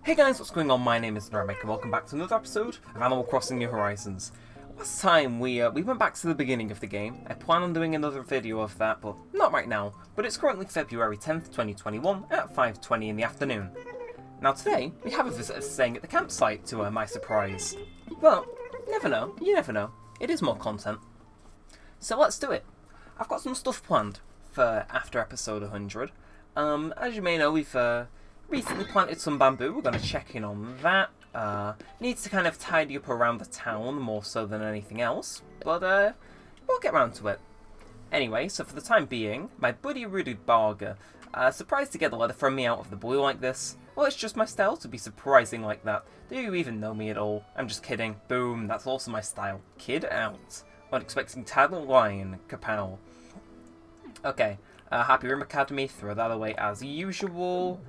Hey guys, what's going on? My name is Neremik and welcome back to another episode of Animal Crossing New Horizons. Last time we went back to the beginning of the game. I plan on doing another video of that, but not right now. But it's currently February 10th, 2021 at 5:20 in the afternoon. Now today, we have a visitor staying at the campsite to my surprise. But, you never know. It is more content. So let's do it. I've got some stuff planned for after episode 100. As you may know, we've recently planted some bamboo. We're going to check in on that. Needs to kind of tidy up around the town more so than anything else, but we'll get round to it. Anyway, so for the time being, my buddy Rudy Barger, surprised to get a letter from me out of the blue like this. Well, it's just my style to be surprising like that. Do you even know me at all? I'm just kidding. Boom, that's also my style. Kid out. Unexpecting Tattle Lion, kapow. Okay, Happy Room Academy, throw that away as usual.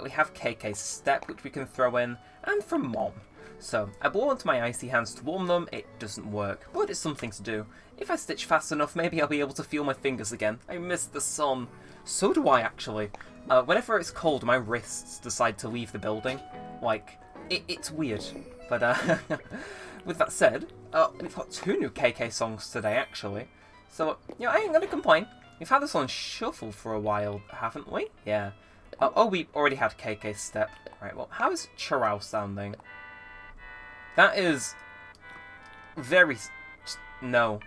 We have KK's Step, which we can throw in, and from Mom. So, I blow onto my icy hands to warm them. It doesn't work, but it's something to do. If I stitch fast enough, maybe I'll be able to feel my fingers again. I miss the sun. So do I, actually. Whenever it's cold, my wrists decide to leave the building. Like, it's weird. But, with that said, we've got 2 new KK songs today, actually. So, I ain't gonna complain. We've had this on shuffle for a while, haven't we? Yeah. Oh, we already had KK's Step. Right, well, how is Chirao sounding? That is very... No.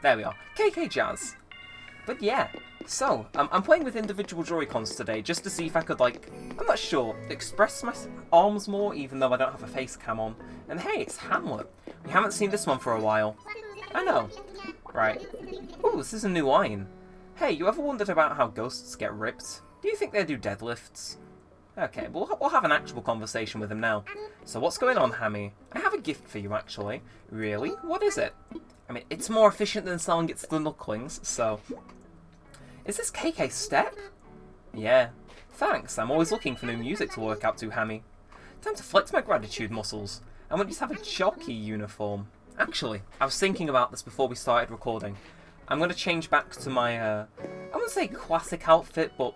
There we are. KK Jazz. But yeah, so, I'm playing with individual Joy-Cons today just to see if I could, like, I'm not sure, express my arms more even though I don't have a face cam on. And hey, it's Hamlet. We haven't seen this one for a while. I know. Right. Ooh, this is a new line. Hey, you ever wondered about how ghosts get ripped? Do you think they do deadlifts? Okay, we'll have an actual conversation with him now. So what's going on, Hammy? I have a gift for you, actually. Really? What is it? I mean, it's more efficient than selling it to the Knucklings, so... Is this KK Step? Yeah. Thanks, I'm always looking for new music to work out to, Hammy. Time to flex my gratitude muscles. I want you to have a jockey uniform. Actually, I was thinking about this before we started recording. I'm going to change back to my, I wouldn't say classic outfit, but...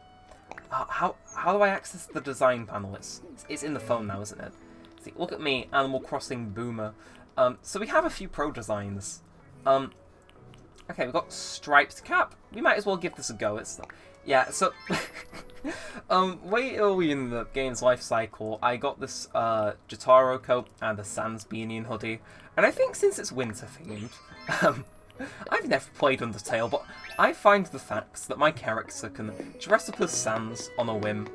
How do I access the design panel? It's in the phone now, isn't it? See, look at me, Animal Crossing Boomer. So we have a few pro designs. Okay, we've got striped cap. We might as well give this a go. Yeah, so way early in the game's life cycle, I got this Jotaro coat and a Sans beanie and hoodie, and I think since it's winter themed, I've never played Undertale, but I find the facts that my character can dress up as Sans on a whim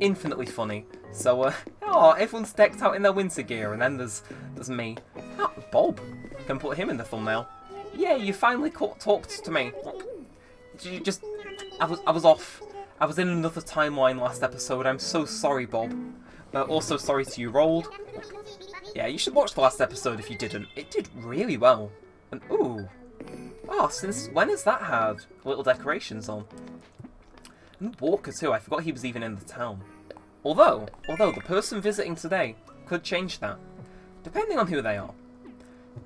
infinitely funny. So, everyone's decked out in their winter gear, and then there's me. Oh, Bob. Can put him in the thumbnail. Yeah, you finally talked to me. You just... I was off. I was in another timeline last episode. I'm so sorry, Bob. Also sorry to you, Rolled. Yeah, you should watch the last episode if you didn't. It did really well. And ooh. Oh, since when has that had little decorations on? And Walker too, I forgot he was even in the town. Although the person visiting today could change that. Depending on who they are.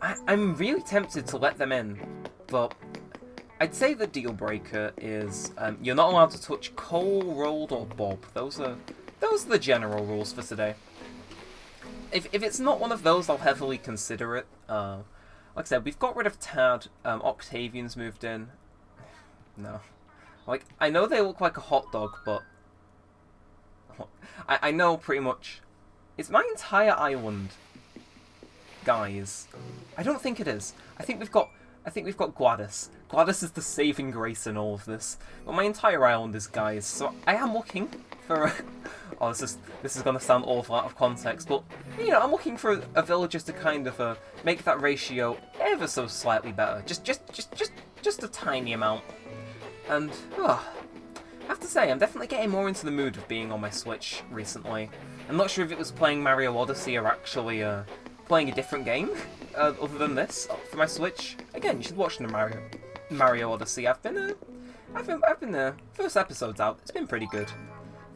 I'm really tempted to let them in, but I'd say the deal breaker is you're not allowed to touch Cole, Rolled, or Bob. Those are the general rules for today. If it's not one of those, I'll heavily consider it. Like I said, we've got rid of Tad. Octavian's moved in. No. Like, I know they look like a hot dog, but... I know pretty much... It's my entire island, guys. I don't think it is. I think we've got Gladys. Gladys is the saving grace in all of this. But my entire island is guys, so I am looking for... Oh, this is going to sound awful out of context, but, I'm looking for a villager to kind of make that ratio ever so slightly better. Just a tiny amount. And, I have to say, I'm definitely getting more into the mood of being on my Switch recently. I'm not sure if it was playing Mario Odyssey or actually playing a different game other than this for my Switch. Again, you should watch the Mario Odyssey. I've been first episode's out. It's been pretty good.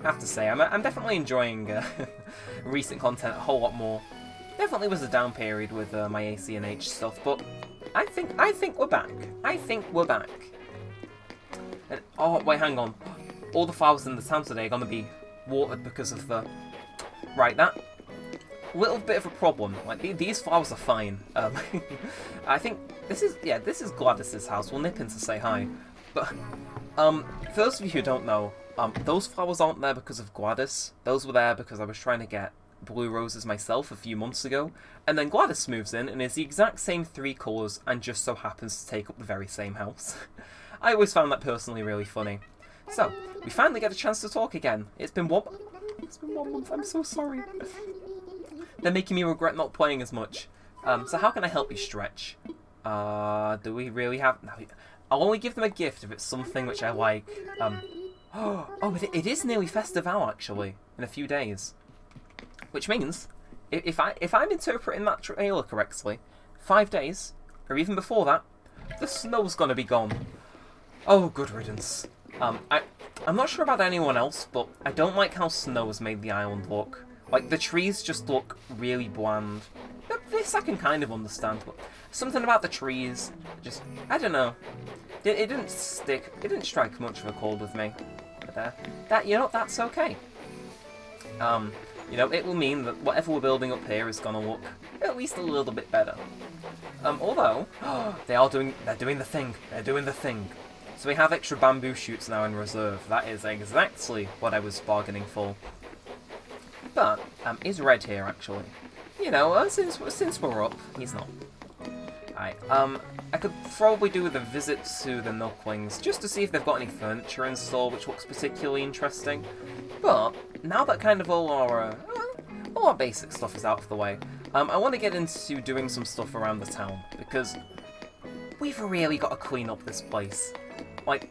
I have to say, I'm definitely enjoying recent content a whole lot more. Definitely was a down period with my ACNH stuff, but I think we're back. I think we're back. And, oh wait, hang on. All the flowers in the town today are gonna be watered because of the Right, that little bit of a problem. Like, these flowers are fine. I think this is Gladys's house. We'll nip in to say hi. But, for those of you who don't know, those flowers aren't there because of Gladys. Those were there because I was trying to get blue roses myself a few months ago, and then Gladys moves in and is the exact same 3 colours and just so happens to take up the very same house. I always found that personally really funny. So, we finally get a chance to talk again. It's been 1 month, I'm so sorry. They're making me regret not playing as much. So how can I help you stretch? Do we really have... No, I'll only give them a gift if it's something which I like. Oh, it is nearly Festival, actually, in a few days. Which means, if I'm interpreting that trailer correctly, 5 days, or even before that, the snow's gonna be gone. Oh, good riddance. I'm not sure about anyone else, but I don't like how snow has made the island look. Like, the trees just look really bland. This I can kind of understand, but something about the trees, just, I don't know. It didn't stick, it didn't strike much of a chord with me. But that's okay. It will mean that whatever we're building up here is gonna look at least a little bit better. Although, they're doing the thing. They're doing the thing. So we have extra bamboo shoots now in reserve. That is exactly what I was bargaining for. But, is Red here, actually? Since we're up, he's not. Alright, I could probably do with a visit to the Milkwings, just to see if they've got any furniture in store, which looks particularly interesting. But, now that kind of all our basic stuff is out of the way, I want to get into doing some stuff around the town, because we've really got to clean up this place. Like,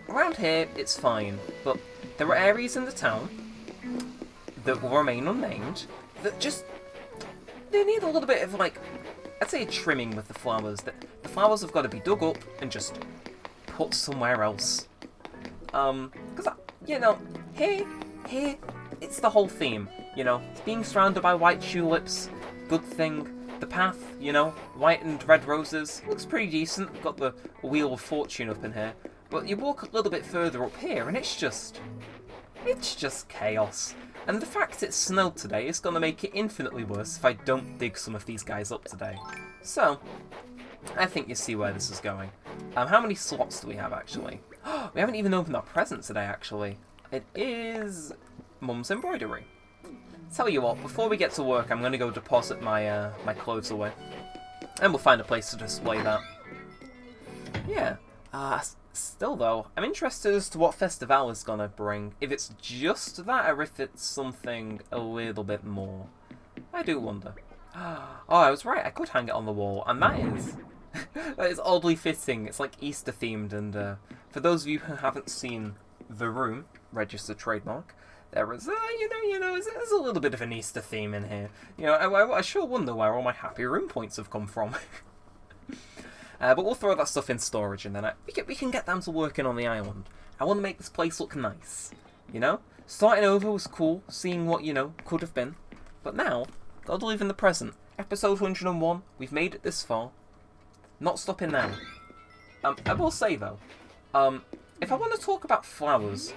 around here, it's fine, but there are areas in the town that will remain unnamed that just... They need a little bit of, like, I'd say a trimming with the flowers. The flowers have got to be dug up and just put somewhere else. Because, here, it's the whole theme, It's being surrounded by white tulips, good thing. The path, white and red roses, looks pretty decent. We've got the Wheel of Fortune up in here. But you walk a little bit further up here and it's just chaos. And the fact it snowed today is going to make it infinitely worse if I don't dig some of these guys up today. So, I think you see where this is going. How many slots do we have, actually? We haven't even opened our present today, actually. It is Mum's embroidery. Tell you what, before we get to work, I'm going to go deposit my my clothes away. And we'll find a place to display that. Yeah. Still though, I'm interested as to what Festival is gonna bring. If it's just that, or if it's something a little bit more. I do wonder. Oh, I was right, I could hang it on the wall, and that is oddly fitting. It's like Easter themed, and for those of you who haven't seen The Room, registered trademark, there is, there's a little bit of an Easter theme in here. I sure wonder where all my happy room points have come from. But we'll throw that stuff in storage, and then we can get down to working on the island. I want to make this place look nice, Starting over was cool, seeing what, could have been. But now, gotta live in the present. Episode 101, we've made it this far. Not stopping now. I will say, though, if I want to talk about flowers,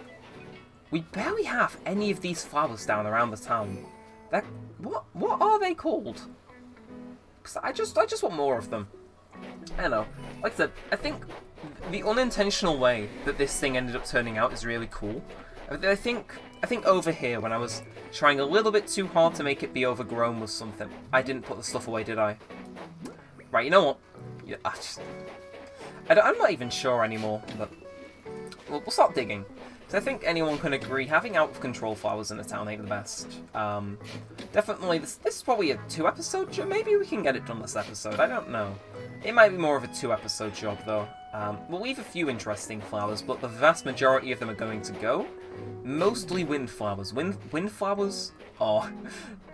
we barely have any of these flowers down around the town. What are they called? Because I just want more of them. I don't know. Like I said, I think the unintentional way that this thing ended up turning out is really cool. I think over here, when I was trying a little bit too hard to make it be overgrown was something. I didn't put the stuff away, did I? Right, you know what? Yeah, I'm not even sure anymore, but we'll start digging. So I think anyone can agree, having out-of-control flowers in a town ain't the best. Definitely, this is probably a 2-episode job. Maybe we can get it done this episode, I don't know. It might be more of a 2-episode job, though. We'll leave a few interesting flowers, but the vast majority of them are going to go. Mostly windflowers. Windflowers are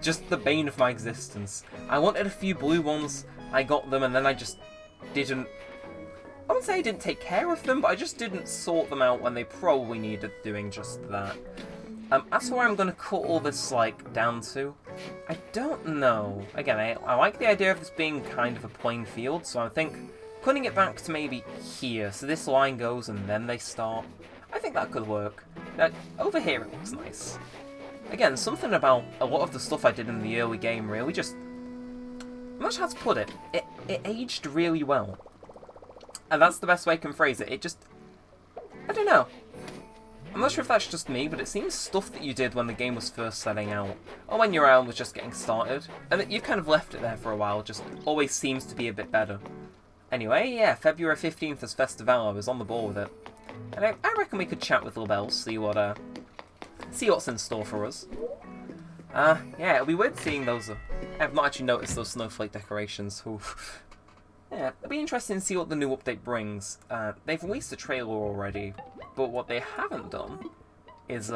just the bane of my existence. I wanted a few blue ones, I got them, and then I just didn't... I wouldn't say I didn't take care of them, but I just didn't sort them out when they probably needed doing just that. As for where I'm going to cut all this, down to, I don't know. Again, I like the idea of this being kind of a plain field, so I think putting it back to maybe here, so this line goes and then they start, I think that could work. Over here it looks nice. again, something about a lot of the stuff I did in the early game really just... I'm not sure how to put it. It aged really well. And that's the best way I can phrase it. It just... I don't know. I'm not sure if that's just me, but it seems stuff that you did when the game was first setting out, or when your island was just getting started, and that you've kind of left it there for a while, just always seems to be a bit better. Anyway, yeah, February 15th is Festival, I was on the ball with it. And I reckon we could chat with Little Bells, see what's in store for us. Yeah, it'll be weird seeing those. I've not actually noticed those snowflake decorations. Oof. Yeah, it'll be interesting to see what the new update brings. They've released a trailer already, but what they haven't done is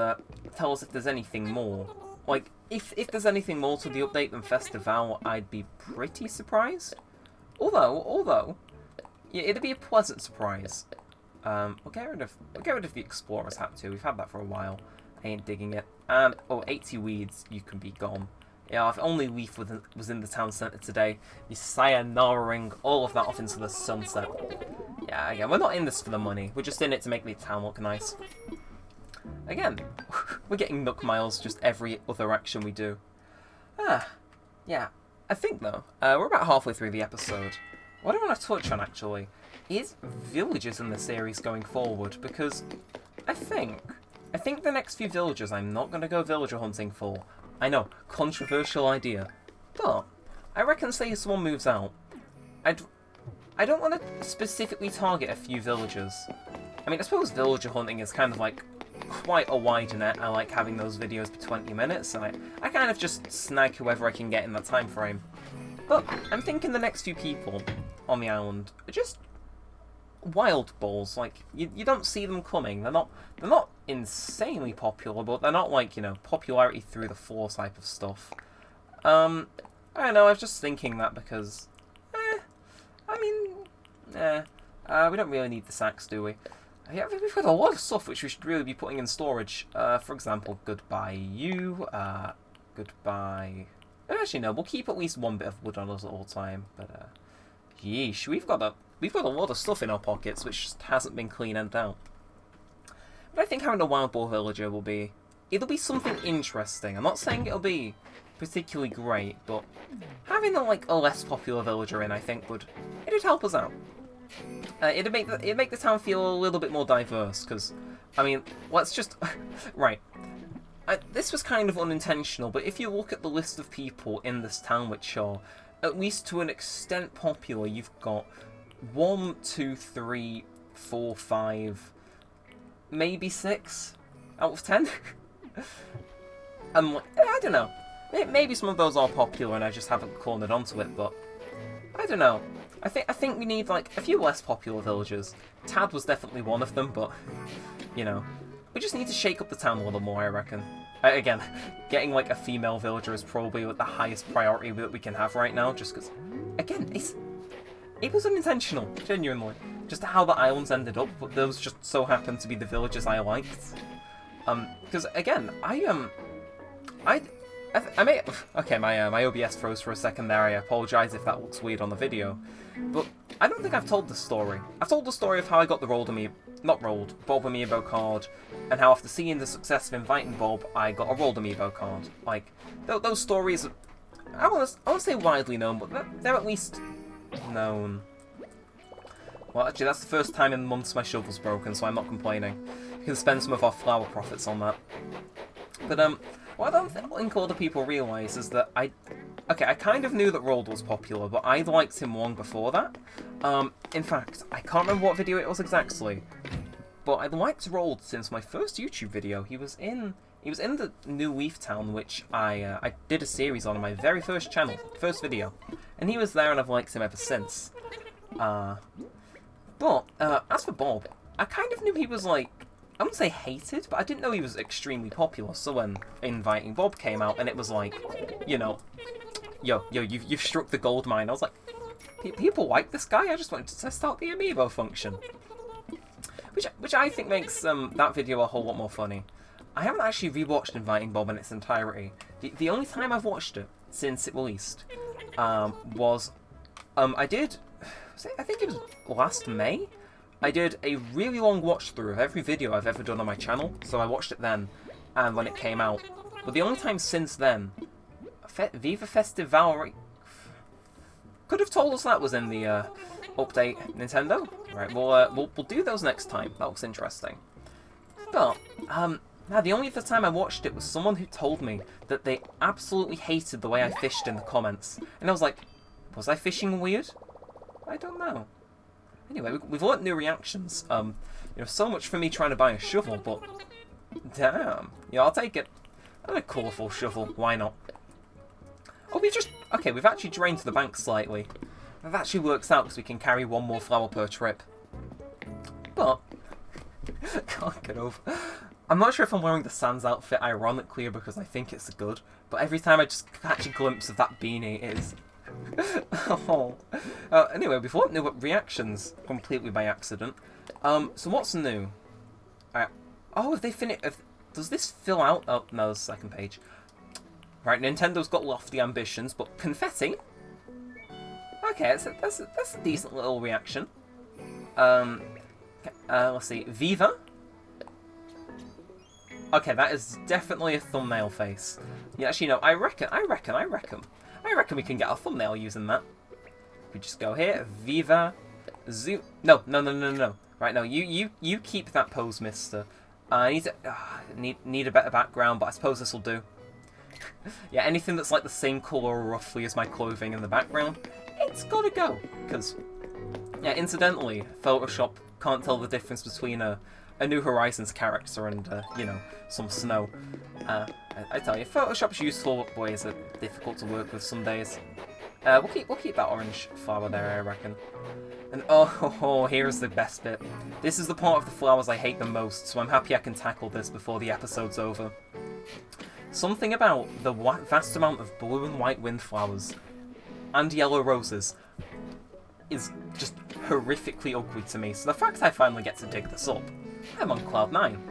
tell us if there's anything more. Like, if there's anything more to the update than Festival, I'd be pretty surprised. Although, yeah, it'd be a pleasant surprise. We'll get rid of the Explorer's hat too. We've had that for a while. I ain't digging it. And 80 weeds, you can be gone. Yeah, if only Leaf was in the town centre today, be sayonara-ing all of that off into the sunset. Yeah, again, we're not in this for the money. We're just in it to make the town look nice. Again, we're getting Nook Miles just every other action we do. Yeah. I think, though, we're about halfway through the episode. What I want to touch on, actually, is villages in the series going forward, because I think the next few villages I'm not going to go villager hunting for. I know, controversial idea, but I reckon say someone moves out, I don't want to specifically target a few villagers. I mean, I suppose villager hunting is kind of like quite a wide net. I like having those videos be 20 minutes, and I kind of just snag whoever I can get in that time frame. But I'm thinking the next few people on the island are just wild balls. Like, you don't see them coming. They're not insanely popular, but they're not like, you know, popularity through the floor type of stuff. I don't know, I was just thinking that because we don't really need the sacks, do we? Yeah, we've got a lot of stuff which we should really be putting in storage. For example, goodbye you, goodbye... Actually, no, we'll keep at least one bit of wood on us at all time, but, yeesh, we've got a lot of stuff in our pockets which just hasn't been cleaned out. But I think having a wild boar villager it'll be something interesting. I'm not saying it'll be particularly great, but having a less popular villager in, I think it'd help us out. It'd make the town feel a little bit more diverse, because, I mean, let's just... right. This was kind of unintentional, but if you look at the list of people in this town which are, at least to an extent, popular, you've got 1, 2, 3, 4, 5, maybe 6 out of 10? I don't know. Maybe some of those are popular and I just haven't cornered onto it, but I don't know. I think we need, like, a few less popular villagers. Tad was definitely one of them, but, you know, we just need to shake up the town a little more, I reckon. Again, getting, like, a female villager is probably the highest priority that we can have right now, just because, again, it was unintentional, genuinely. Just how the islands ended up, but those just so happened to be the villages I liked. Because, again, okay, my OBS froze for a second there. I apologise if that looks weird on the video, but I don't think I've told the story. I've told the story of how I got the Bob Amiibo card, and how after seeing the success of inviting Bob, I got a Rolled Amiibo card. Like, those stories, I won't say widely known, but they're at least known. Well, actually, that's the first time in months my shovel's broken, so I'm not complaining. We can spend some of our flour profits on that. But, what I don't think other people realise is that I kind of knew that Rold was popular, but I liked him long before that. In fact, I can't remember what video it was exactly, but I liked Rold since my first YouTube video. He was in the New Leaf Town, which I did a series on my very first first video, and he was there, and I've liked him ever since. But as for Bob, I kind of knew he was, like, I wouldn't say hated, but I didn't know he was extremely popular. So when Inviting Bob came out, and it was like, you know, yo, you've struck the gold mine. I was like, people like this guy. I just wanted to test out the amiibo function, which I think makes that video a whole lot more funny. I haven't actually rewatched Inviting Bob in its entirety. The only time I've watched it since it released was I think it was last May. I did a really long watch through of every video I've ever done on my channel, so I watched it then, and when it came out, but the only time since then, Viva Festival could have told us that was in the update, Nintendo. Right, we'll do those next time. That looks interesting. But now the only other time I watched it was someone who told me that they absolutely hated the way I fished in the comments, and I was like, was I fishing weird? I don't know. Anyway, we've learnt new reactions. You know, so much for me trying to buy a shovel, but damn, yeah, I'll take it. And a colourful shovel, why not? Oh, we've actually drained to the bank slightly. That actually works out because we can carry one more flower per trip. But can't get over. I'm not sure if I'm wearing the Sans outfit ironically or because I think it's good, but every time I just catch a glimpse of that beanie, it is. Oh. Anyway, we've learnt new reactions completely by accident. So what's new? Oh, have they finished? Does this fill out? Oh, no, the second page. Right, Nintendo's got lofty ambitions, but confetti? Okay, that's a decent little reaction. Let's see. Viva? Okay, that is definitely a thumbnail face. Yeah, actually, no, I reckon we can get a thumbnail using that. We just go here, Viva, Zoo. No. Right, no, you keep that pose, mister. I need a better background, but I suppose this will do. Yeah, anything that's like the same colour roughly as my clothing in the background, it's gotta go. Because, yeah, incidentally, Photoshop can't tell the difference between a New Horizons character and, you know, some snow. I tell you, Photoshop's useful, but boy, is it difficult to work with some days. We'll keep that orange flower there, I reckon. And oh, here's the best bit. This is the part of the flowers I hate the most, so I'm happy I can tackle this before the episode's over. Something about the vast amount of blue and white windflowers and yellow roses is just horrifically ugly to me, so the fact I finally get to dig this up, I'm on cloud 9.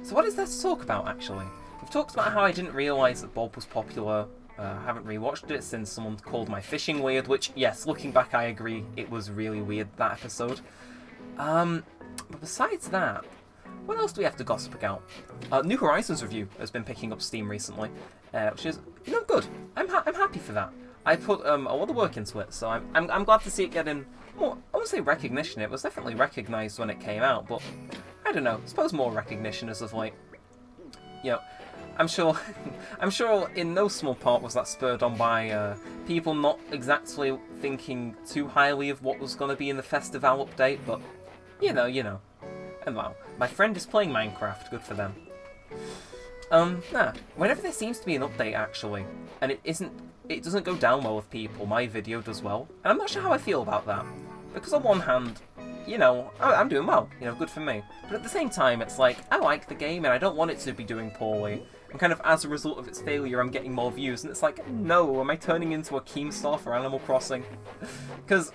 So what is there to talk about, actually? We've talked about how I didn't realise that Bob was popular. I haven't rewatched it since someone called my fishing weird, which, yes, looking back I agree, it was really weird, that episode. But besides that, what else do we have to gossip about? New Horizons review has been picking up steam recently, which is, you know, good. I'm happy for that. I put a lot of work into it, so I'm glad to see it getting more, I wouldn't say recognition, it was definitely recognised when it came out, but I don't know, I suppose more recognition as of like, you know, I'm sure in no small part was that spurred on by people not exactly thinking too highly of what was going to be in the festival update, but you know. And wow, my friend is playing Minecraft, good for them. Whenever there seems to be an update actually, and it doesn't go down well with people, my video does well, and I'm not sure how I feel about that. Because on one hand, you know, I'm doing well, you know, good for me. But at the same time, it's like, I like the game and I don't want it to be doing poorly. And kind of as a result of its failure, I'm getting more views, and it's like, no, am I turning into a Keemstar for Animal Crossing? Because,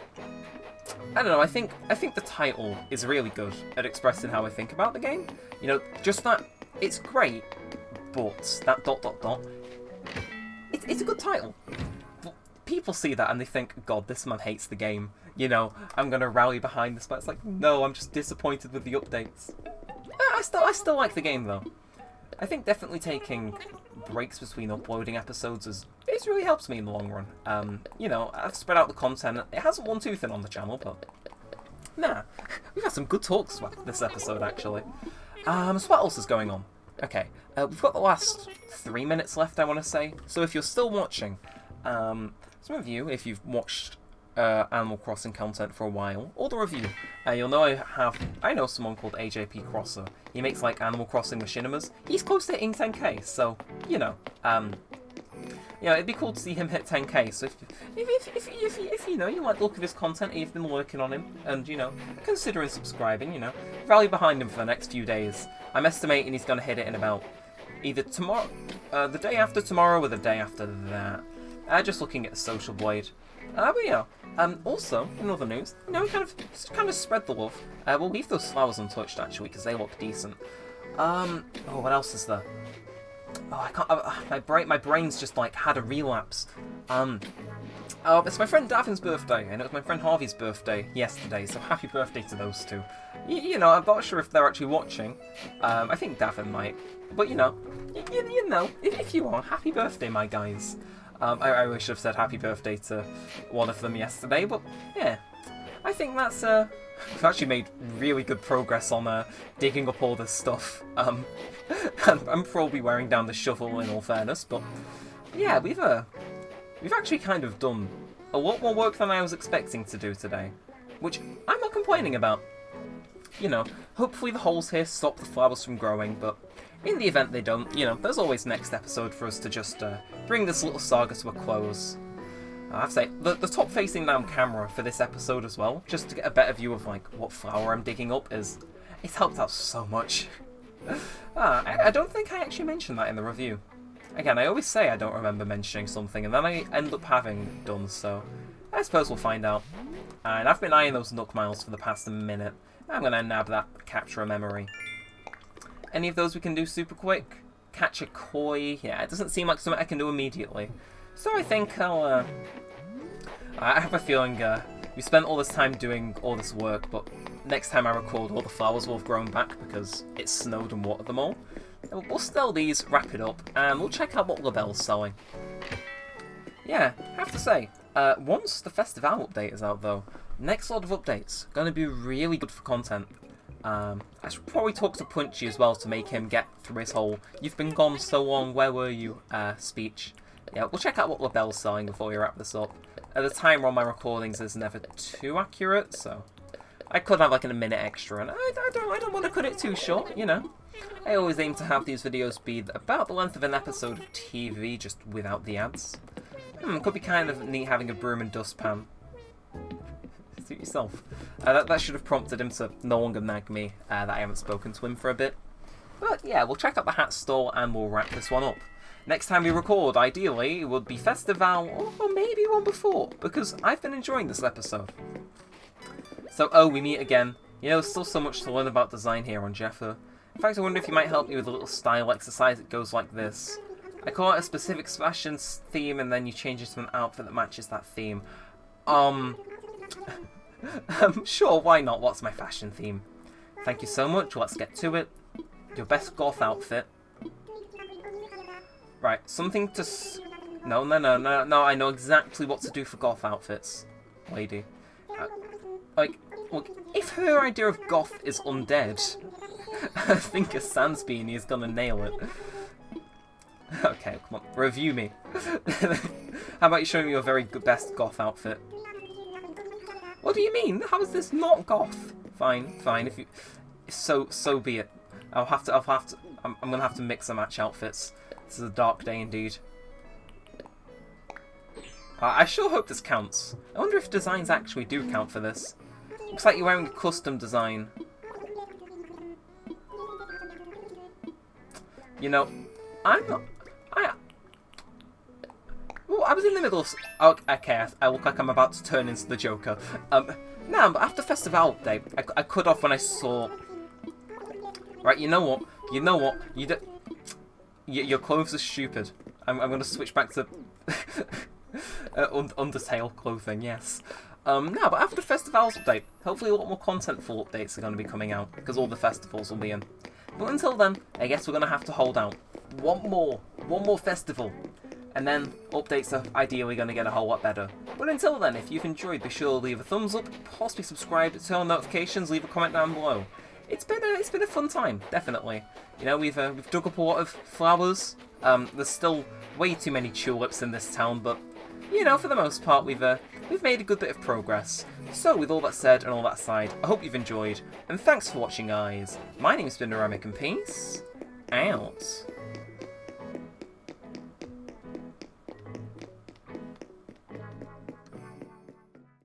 I don't know, I think the title is really good at expressing how I think about the game. You know, just that, it's great, but that ... It's a good title. But people see that and they think, God, this man hates the game. You know, I'm gonna rally behind this, but it's like, no, I'm just disappointed with the updates. I still like the game though. I think definitely taking breaks between uploading episodes it really helps me in the long run. You know, I've spread out the content. It hasn't worn too thin on the channel, but nah, we've had some good talks this episode actually. So what else is going on? Okay, we've got the last 3 minutes left, I want to say. So if you're still watching, some of you, if you've watched Animal Crossing content for a while, or the review, you'll know I know someone called AJP Crosser. He makes like Animal Crossing machinimas. He's close to hitting 10k, so you know, it'd be cool to see him hit 10k. So if you know you like the look of his content, and you've been working on him, and you know, considering subscribing, you know, rally behind him for the next few days. I'm estimating he's gonna hit it in about either tomorrow, the day after tomorrow, or the day after that. Just looking at the Social Blade. But yeah, also, in other news, you know, kind of spread the love. We'll leave those flowers untouched, actually, because they look decent. Oh, what else is there? Oh, I can't, my brain's just, like, had a relapse. It's my friend Davin's birthday, and it was my friend Harvey's birthday yesterday, so happy birthday to those two. You know, I'm not sure if they're actually watching. I think Davin might, but you know, if you are, happy birthday, my guys. I really should have said happy birthday to one of them yesterday, but yeah, I think that's we've actually made really good progress on digging up all this stuff. I'm probably wearing down the shovel in all fairness, but yeah, we've actually kind of done a lot more work than I was expecting to do today, which I'm not complaining about. You know, hopefully the holes here stop the flowers from growing, but in the event they don't, you know, there's always next episode for us to just bring this little saga to a close. I have to say, the top facing down camera for this episode as well, just to get a better view of like what flower I'm digging up, it's helped out so much. I don't think I actually mentioned that in the review. Again, I always say I don't remember mentioning something, and then I end up having done so. I suppose we'll find out. And I've been eyeing those Nook Miles for the past minute. I'm going to nab that capture a memory. Any of those we can do super quick? Catch a koi? Yeah, it doesn't seem like something I can do immediately. So I think I have a feeling we spent all this time doing all this work, but next time I record, all the flowers will have grown back because it snowed and watered them all. We'll sell these, wrap it up, and we'll check out what LaBelle's selling. Yeah, I have to say, once the Festival update is out though, next lot of updates, going to be really good for content. I should probably talk to Punchy as well to make him get through his whole "you've been gone so long, where were you" speech. Yeah, we'll check out what LaBelle's selling before we wrap this up. The timer on my recordings is never too accurate, so I could have like a minute extra, and I don't want to cut it too short, you know. I always aim to have these videos be about the length of an episode of TV, just without the ads. Could be kind of neat having a broom and dustpan. Suit yourself. That should have prompted him to no longer nag me that I haven't spoken to him for a bit. But yeah, we'll check out the hat stall and we'll wrap this one up. Next time we record, ideally, it would be Festival, or maybe one before, because I've been enjoying this episode. So, we meet again. You know, there's still so much to learn about design here on Jeffer. In fact, I wonder if you might help me with a little style exercise that goes like this. I call it a specific fashion theme, and then you change it to an outfit that matches that theme. Sure, why not? What's my fashion theme? Thank you so much, let's get to it. Your best goth outfit. Right, something to No, I know exactly what to do for goth outfits, lady. Look, if her idea of goth is undead, I think a sans beanie is gonna nail it. Okay, come on, review me. How about you show me your very good best goth outfit? What do you mean? How is this not goth? Fine. If you, so be it. I'm gonna have to mix and match outfits. This is a dark day indeed. I sure hope this counts. I wonder if designs actually do count for this. Looks like you're wearing a custom design. You know, I'm not. Well, I was in the middle of. Okay, I look like I'm about to turn into the Joker. Nah, but after Festival update, I cut off when I saw. Right, you know what? Your clothes are stupid. I'm gonna switch back to Undertale clothing. Yes. No, but after Festival's update, hopefully a lot more contentful updates are going to be coming out because all the festivals will be in. But until then, I guess we're going to have to hold out. One more festival. And then updates are ideally going to get a whole lot better. But until then, if you've enjoyed, be sure to leave a thumbs up, possibly subscribe, turn on notifications, leave a comment down below. It's been a fun time, definitely. You know, we've dug up a lot of flowers. There's still way too many tulips in this town, but you know, for the most part, we've made a good bit of progress. So, with all that said and all that aside, I hope you've enjoyed, and thanks for watching, guys. My name's been Neremik, and peace out.